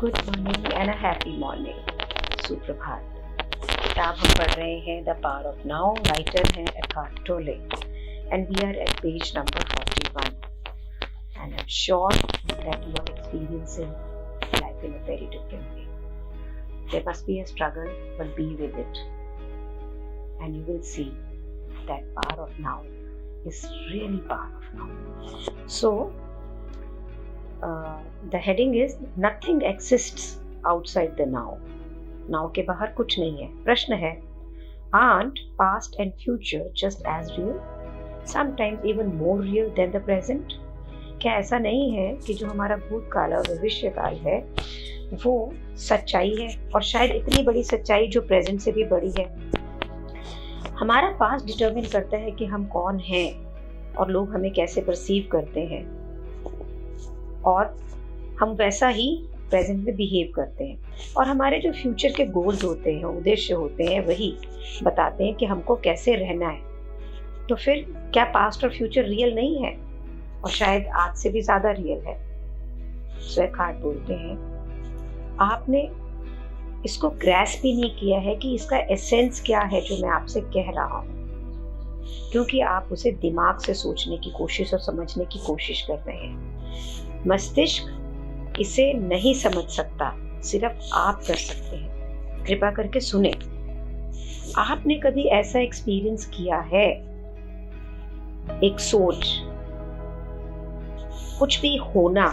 Good morning and a happy morning. सुप्रभात। किताब हम पढ़ रहे हैं the power of now, writer हैं Eckhart Tolle and we are at page number 41 and I'm sure that you are experiencing life in a very different way. There must be a struggle, but be with it and you will see that power of now is really power of now. So the heading is nothing exists outside the now. Now के बाहर कुछ नहीं है। प्रश्न है, aren't past and future just as real? Sometimes even more real than the present? क्या ऐसा नहीं है कि जो हमारा भूतकाल और भविष्य काल है वो सच्चाई है, और शायद इतनी बड़ी सच्चाई जो प्रेजेंट से भी बड़ी है। हमारा पास्ट डिटरमिन करता है कि हम कौन हैं और लोग हमें कैसे परसीव करते हैं, और हम वैसा ही प्रेजेंट में बिहेव करते हैं। और हमारे जो फ्यूचर के गोल्स होते हैं, उद्देश्य होते हैं, वही बताते हैं कि हमको कैसे रहना है। तो फिर क्या पास्ट और फ्यूचर रियल नहीं है, और शायद आज से भी ज्यादा रियल है? सो एकार्ट बोलते हैं, आपने इसको ग्रैस्प भी नहीं किया है कि इसका एसेंस क्या है जो मैं आपसे कह रहा हूं, क्योंकि आप उसे दिमाग से सोचने की कोशिश और समझने की कोशिश कर रहे हैं। मस्तिष्क इसे नहीं समझ सकता, सिर्फ आप कर सकते हैं। कृपा करके सुने। आपने कभी ऐसा एक्सपीरियंस किया है, एक सोच, कुछ भी होना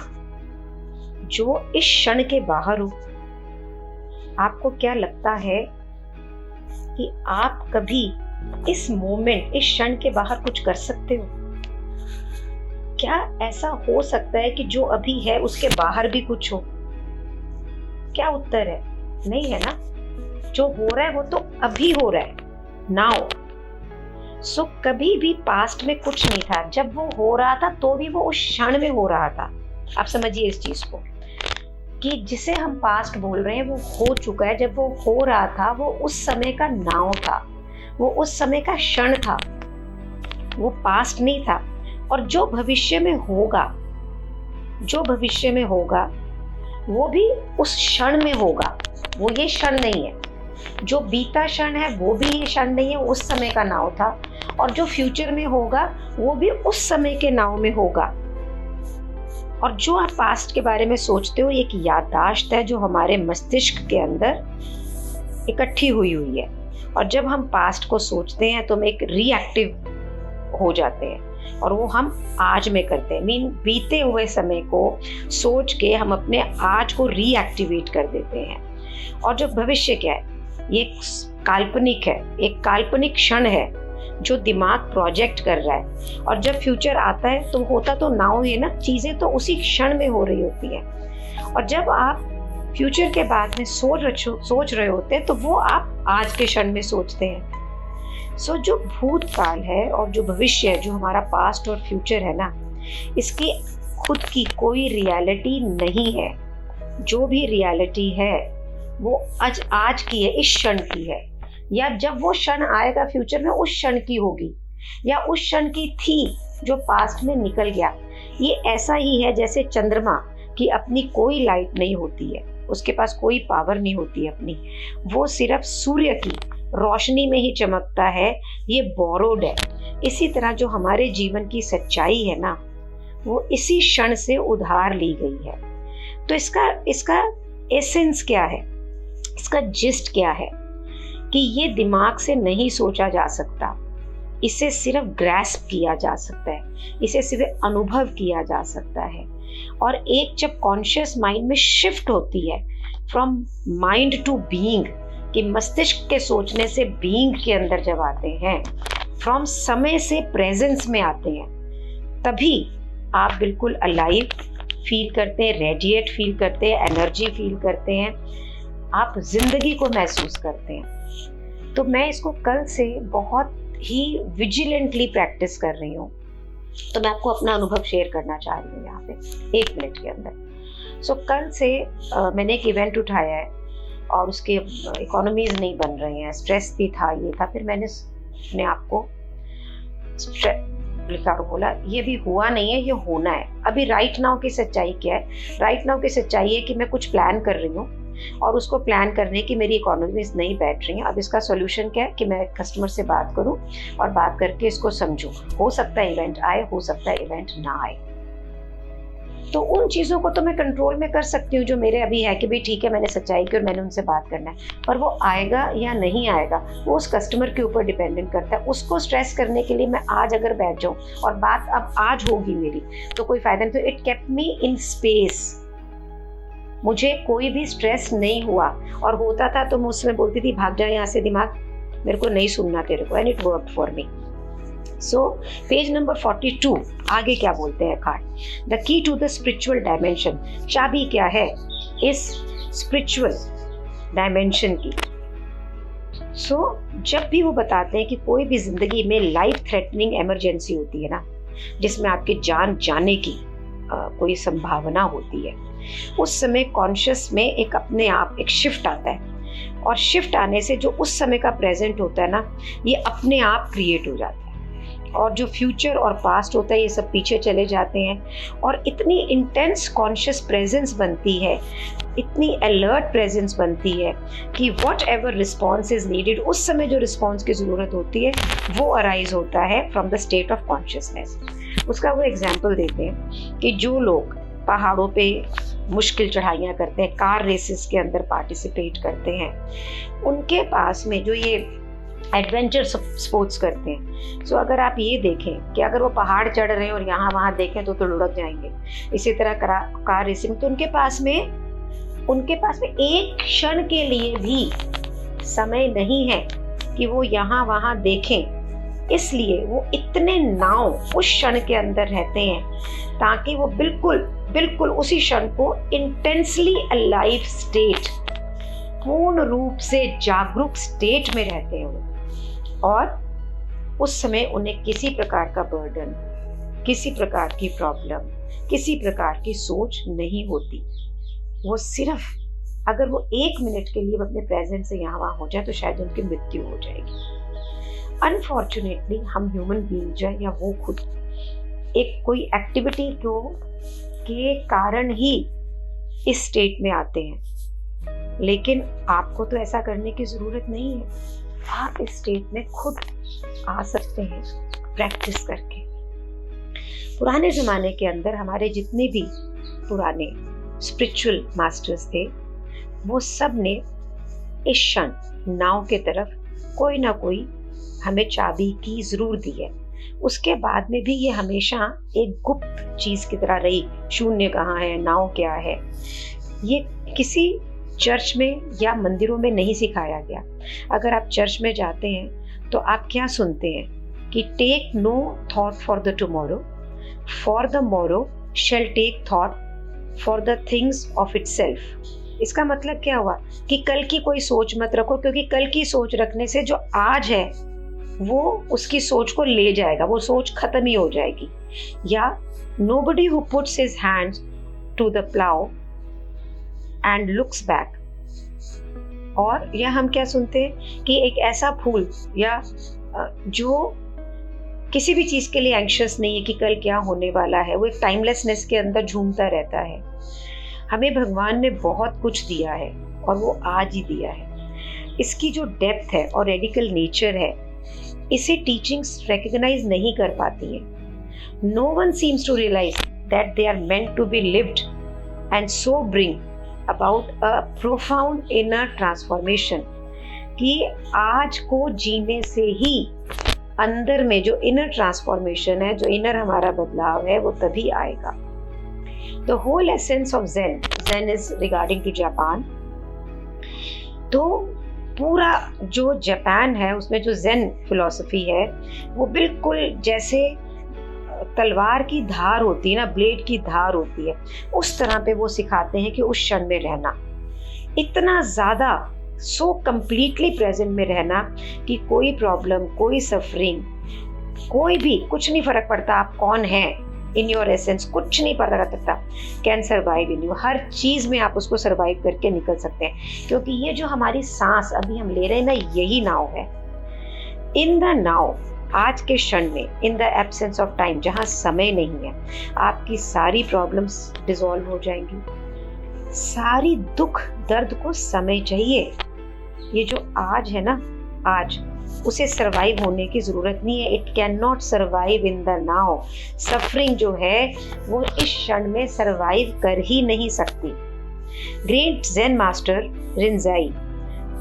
जो इस क्षण के बाहर हो? आपको क्या लगता है कि आप कभी इस मोमेंट, इस क्षण के बाहर कुछ कर सकते हो? क्या ऐसा हो सकता है कि जो अभी है उसके बाहर भी कुछ हो? क्या उत्तर है? नहीं है ना। जो हो रहा है वो तो अभी हो रहा है, नाउ। सो कभी भी पास्ट में कुछ नहीं था। जब वो हो रहा था तो भी वो उस क्षण में हो रहा था। आप समझिए इस चीज को कि जिसे हम पास्ट बोल रहे हैं वो हो चुका है। जब वो हो रहा था वो उस समय का नाउ था, वो उस समय का क्षण था, वो पास्ट नहीं था। और जो भविष्य में होगा, जो भविष्य में होगा वो भी उस क्षण में होगा, वो ये क्षण नहीं है। जो बीता क्षण है वो भी ये क्षण नहीं है, उस समय का नाव था। और जो फ्यूचर में होगा वो भी उस समय के नाव में होगा। और जो आप पास्ट के बारे में सोचते हो, एक याददाश्त है जो हमारे मस्तिष्क के अंदर इकट्ठी हुई है। और जब हम पास्ट को सोचते हैं तो हम एक रिएक्टिव हो जाते हैं, और वो हम आज में करते हैं। मीन बीते हुए समय को सोच के हम अपने आज को रीएक्टिवेट कर देते हैं। और जो भविष्य क्या है, ये काल्पनिक है, एक काल्पनिक क्षण है जो दिमाग प्रोजेक्ट कर रहा है। और जब फ्यूचर आता है तो होता तो नाउ है ना, चीजें तो उसी क्षण में हो रही होती हैं। और जब आप फ्यूचर के बारे में सोच रहे होते हैं तो वो आप आज के क्षण में सोचते हैं। सो जो भूतकाल है और जो भविष्य है, जो हमारा पास्ट और फ्यूचर है ना, इसकी खुद की कोई रियलिटी नहीं है। जो भी रियलिटी है वो आज की है, इस क्षण की है। या जब वो क्षण आएगा फ्यूचर में, उस क्षण की होगी, या उस क्षण की थी जो पास्ट में निकल गया। ये ऐसा ही है जैसे चंद्रमा की अपनी कोई लाइट नहीं होती है, उसके पास कोई पावर नहीं होती है अपनी, वो सिर्फ सूर्य की रोशनी में ही चमकता है। ये बोरोड है। इसी तरह जो हमारे जीवन की सच्चाई है ना, वो इसी क्षण से उधार ली गई है। तो इसका एसेंस क्या है, इसका जिस्ट क्या है कि ये दिमाग से नहीं सोचा जा सकता, इसे सिर्फ ग्रैस्प किया जा सकता है, इसे सिर्फ अनुभव किया जा सकता है। और एक जब कॉन्शियस माइंड में शिफ्ट होती है फ्रॉम माइंड टू बीइंग, कि मस्तिष्क के सोचने से बीइंग के अंदर जब आते हैं, फ्रॉम समय से प्रेजेंस में आते हैं, तभी आप बिल्कुल अलाइव फील करते हैं, रेडिएट फील करते हैं, एनर्जी फील करते हैं, आप जिंदगी को महसूस करते हैं। तो मैं इसको कल से बहुत ही विजिलेंटली प्रैक्टिस कर रही हूँ। तो मैं आपको अपना अनुभव शेयर करना चाह रही हूँ यहाँ पे 1 मिनट के अंदर। सो कल से मैंने एक इवेंट उठाया है और उसके इकोनॉमीज नहीं बन रही हैं, स्ट्रेस भी था, ये था। फिर मैंने अपने आप को लिखा और बोला ये भी हुआ नहीं है, ये होना है। अभी राइट नाउ की सच्चाई क्या है? राइट नाउ की सच्चाई है कि मैं कुछ प्लान कर रही हूँ और उसको प्लान करने की मेरी इकोनॉमीज नहीं बैठ रही है। अब इसका सॉल्यूशन क्या है कि मैं कस्टमर से बात करूं और बात करके इसको समझूं। हो सकता है इवेंट आए, हो सकता है इवेंट ना आए। तो उन चीज़ों को तो मैं कंट्रोल में कर सकती हूँ जो मेरे अभी है कि भाई ठीक है, मैंने सच्चाई की और मैंने उनसे बात करना है, पर वो आएगा या नहीं आएगा वो उस कस्टमर के ऊपर डिपेंडेंट करता है। उसको स्ट्रेस करने के लिए मैं आज अगर बैठ जाऊँ और बात अब आज होगी मेरी तो कोई फायदा नहीं। तो it kept me in space, मुझे कोई भी स्ट्रेस नहीं हुआ, और होता था तो मैं उसमें बोलती थी भाग जा यहाँ से दिमाग, मेरे को नहीं सुनना तेरे को, and it worked for me. So page number 42 आगे क्या बोलते हैं card? The key to the spiritual dimension, चाबी क्या है इस स्पिरिचुअल डायमेंशन की? जब भी वो बताते हैं कि कोई भी जिंदगी में लाइफ थ्रेटनिंग इमरजेंसी होती है ना, जिसमें आपकी जान जाने की कोई संभावना होती है, उस समय कॉन्शियस में एक अपने आप एक शिफ्ट आता है, और शिफ्ट आने से जो उस समय का प्रेजेंट होता है ना, ये अपने आप क्रिएट हो जाता है, और जो फ्यूचर और पास्ट होता है ये सब पीछे चले जाते हैं, और इतनी इंटेंस कॉन्शियस प्रेजेंस बनती है, इतनी अलर्ट प्रेजेंस बनती है कि what ever response is needed, उस समय जो रिस्पॉन्स की ज़रूरत होती है वो अराइज होता है from the state of consciousness. उसका वो एग्जाम्पल देते हैं कि जो लोग पहाड़ों पे मुश्किल चढ़ाइयाँ करते हैं, कार रेसेस के अंदर पार्टिसिपेट करते हैं, उनके पास में जो ये एडवेंचर स्पोर्ट्स करते हैं, सो अगर आप ये देखें कि अगर वो पहाड़ चढ़ रहे हैं और यहाँ वहाँ देखें तो लुढ़क जाएंगे। इसी तरह कार रेसिंग, तो उनके पास में एक क्षण के लिए भी समय नहीं है कि वो यहाँ वहाँ देखें, इसलिए वो इतने नाव उस क्षण के अंदर रहते हैं ताकि वो बिल्कुल उसी क्षण को इंटेंसली अलाइव स्टेट, पूर्ण रूप से जागरूक स्टेट में रहते हैं वो, और उस समय उन्हें किसी प्रकार का बर्डन, किसी प्रकार की प्रॉब्लम, किसी प्रकार की सोच नहीं होती। वो सिर्फ अगर वो 1 मिनट के लिए अपने प्रेजेंट से यहाँ वहाँ हो जाए तो शायद उनकी मृत्यु हो जाएगी। अनफॉर्चुनेटली हम ह्यूमन बीइंग जो है, या वो खुद एक कोई एक्टिविटी के कारण ही इस स्टेट में आते हैं, लेकिन आपको तो ऐसा करने की ज़रूरत नहीं है। आप इस स्टेट में खुद आ सकते हैं प्रैक्टिस करके। पुराने ज़माने के अंदर हमारे जितने भी पुराने स्पिरिचुअल मास्टर्स थे, वो सब ने इस क्षण नाव के तरफ कोई ना कोई हमें चाबी की ज़रूर दी है। उसके बाद में भी ये हमेशा एक गुप्त चीज़ की तरह रही। शून्य कहाँ है, नाव क्या है, ये किसी चर्च में या मंदिरों में नहीं सिखाया गया। अगर आप चर्च में जाते हैं तो आप क्या सुनते हैं कि take no thought for the tomorrow, for the morrow shall take thought for the things of itself. इसका मतलब क्या हुआ कि कल की कोई सोच मत रखो, क्योंकि कल की सोच रखने से जो आज है वो उसकी सोच को ले जाएगा, वो सोच खत्म ही हो जाएगी। या nobody who puts his hands to the plow and looks back। और या हम क्या सुनते हैं कि एक ऐसा फूल या जो किसी भी चीज़ के लिए एंग्शियस नहीं है कि कल क्या होने वाला है, वो एक टाइमलेसनेस के अंदर झूमता रहता है। हमें भगवान ने बहुत कुछ दिया है और वो आज ही दिया है। इसकी जो डेप्थ है और रेडिकल नेचर है, इसे टीचिंग्स रिकॉग्नाइज नहीं कर पाती हैं। No one seems to realise that they are meant to be lived and so bring about a profound inner transformation, कि आज को जीने से ही अंदर में जो इनर ट्रांसफॉर्मेशन है, जो इनर हमारा बदलाव है, वो तभी आएगा। The whole essence of Zen is regarding to Japan. तो पूरा जो जापान है उसमें जो ज़ेन फिलॉसफी है वो बिल्कुल जैसे तलवार की धार होती है ना, ब्लेड की धार होती है, उस तरह पे वो सिखाते हैं कि उस क्षण में रहना, इतना ज़्यादा सो कंप्लीटली प्रेजेंट में रहना कि कोई प्रॉब्लम, कोई सफरिंग, कोई भी कुछ नहीं फर्क पड़ता आप कौन हैं, इन योर एसेंस कुछ नहीं पता लगता, कैन सर्वाइव इन यू। हर चीज़ में आप उसको सर्वाइव करके निकल सकते हैं, क्योंकि ये जो हमारी सांस अभी हम ले रहे हैं ना, यही नाव है। इन द नाव आज के क्षण में, in the absence of time, जहाँ समय नहीं है, आपकी सारी प्रॉब्लम्स डिसॉल्व हो जाएंगी। सारी दुख दर्द को समय चाहिए। ये जो आज है ना, आज, उसे सरवाइव होने की जरूरत नहीं है। It can not survive in the now. Suffering जो है वो इस क्षण में सरवाइव कर ही नहीं सकती। ग्रेट ज़ेन मास्टर रिंजाई,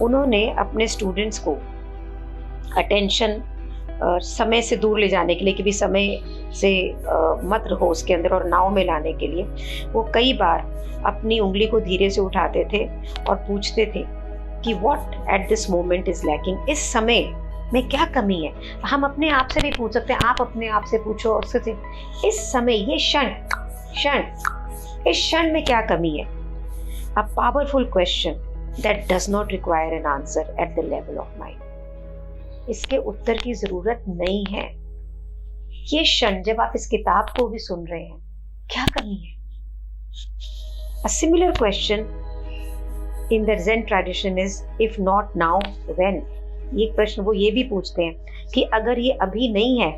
उन्होंने अपने स्टूडेंट्स को अटेंशन समय से दूर ले जाने के लिए, कि भी समय से मत रहो उसके अंदर, और नाव में लाने के लिए वो कई बार अपनी उंगली को धीरे से उठाते थे और पूछते थे कि what at this moment is lacking, इस समय में क्या कमी है। हम अपने आप से भी पूछ सकते हैं, आप अपने आप से पूछो और उससे, इस समय, ये क्षण, इस क्षण में क्या कमी है। A powerful question that does not require an answer at the level of mind. इसके उत्तर की जरूरत नहीं है। ये क्षण, जब आप इस किताब को भी सुन रहे हैं, क्या कमी है। A similar question in the Zen tradition is, if not now, when? ये प्रश्न वो ये भी पूछते हैं कि अगर ये अभी नहीं है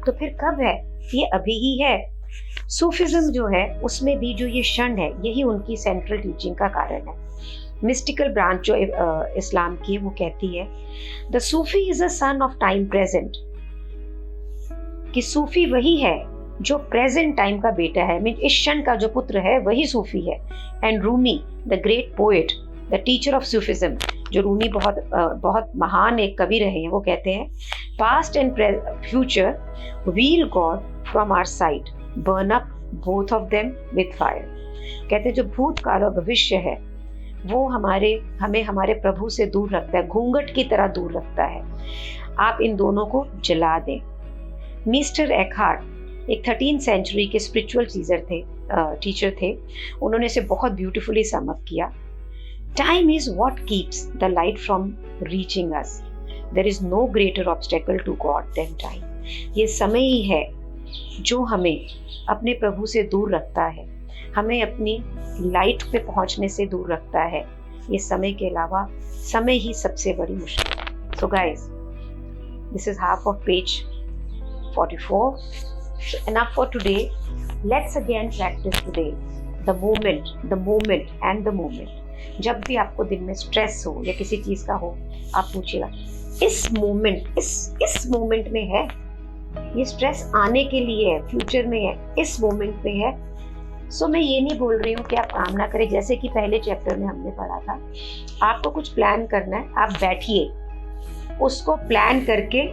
तो फिर कब है। ये अभी ही है। सूफिज्म जो है उसमें भी जो ये क्षण है, यही उनकी सेंट्रल टीचिंग का कारण है। मिस्टिकल ब्रांच जो इस्लाम की है वो कहती है the Sufi is a son of time present, कि सूफी वही है जो प्रेजेंट टाइम का बेटा है। मीन इस क्षण का जो पुत्र है वही सूफी है। And Rumi the great poet, the teacher of Sufism, जो रूमी बहुत महान एक कवि रहे हैं, वो कहते हैं past and future veil God from our side, burn up both of them with fire. कहते हैं जो भूतकाल और भविष्य है वो हमें हमारे प्रभु से दूर रखता है, घूंघट की तरह दूर रखता है। आप इन दोनों को जला दें। मिस्टर एकहार्ट एक 13th सेंचुरी के स्पिरिचुअल टीचर थे। उन्होंने इसे बहुत ब्यूटीफुली सम अप किया। Time is what keeps the light from reaching us. There is no greater obstacle to God than time. ये समय ही है जो हमें अपने प्रभु से दूर रखता है, हमें अपनी लाइट पे पहुंचने से दूर रखता है। ये समय के अलावा समय ही सबसे बड़ी मुश्किल है। So guys, this is half of page 44. So enough for today. Let's again practice today the moment and the moment. जब भी आपको दिन में स्ट्रेस हो या किसी चीज का हो, आप पूछिएगा इस मोमेंट, इस मोमेंट में है। ये स्ट्रेस आने के लिए है, फ्यूचर में है, इस मोमेंट में है। सो मैं ये नहीं बोल रही हूँ कि आप काम ना करें, जैसे कि पहले चैप्टर में हमने पढ़ा था। आपको कुछ प्लान करना है, आप बैठिए, उसको प्लान करके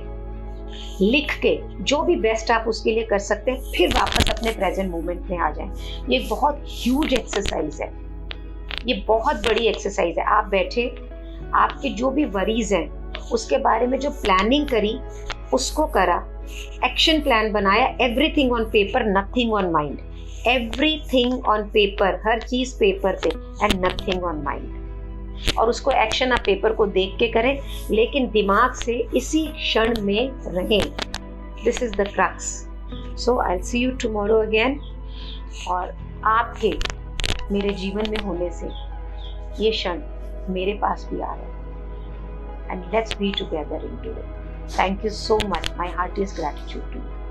लिख के जो भी बेस्ट आप उसके लिए कर सकते हैं, फिर वापस अपने प्रेजेंट मोमेंट में आ जाएं। ये एक बहुत ह्यूज एक्सरसाइज है, ये बहुत बड़ी एक्सरसाइज है। आप बैठे, आपके जो भी वरीज हैं उसके बारे में जो प्लानिंग करी उसको करा, एक्शन प्लान बनाया, everything on paper, nothing on mind. Everything on paper, हर चीज पेपर पे, एंड नथिंग ऑन माइंड। और उसको एक्शन आप पेपर को देख के करें, लेकिन दिमाग से इसी क्षण में रहें। This is the crux. So I will see you tomorrow again. और आपके मेरे जीवन में होने से ये क्षण मेरे पास भी आ रहा है। And let's be together into it. Thank you so much. My heart is gratitude to you.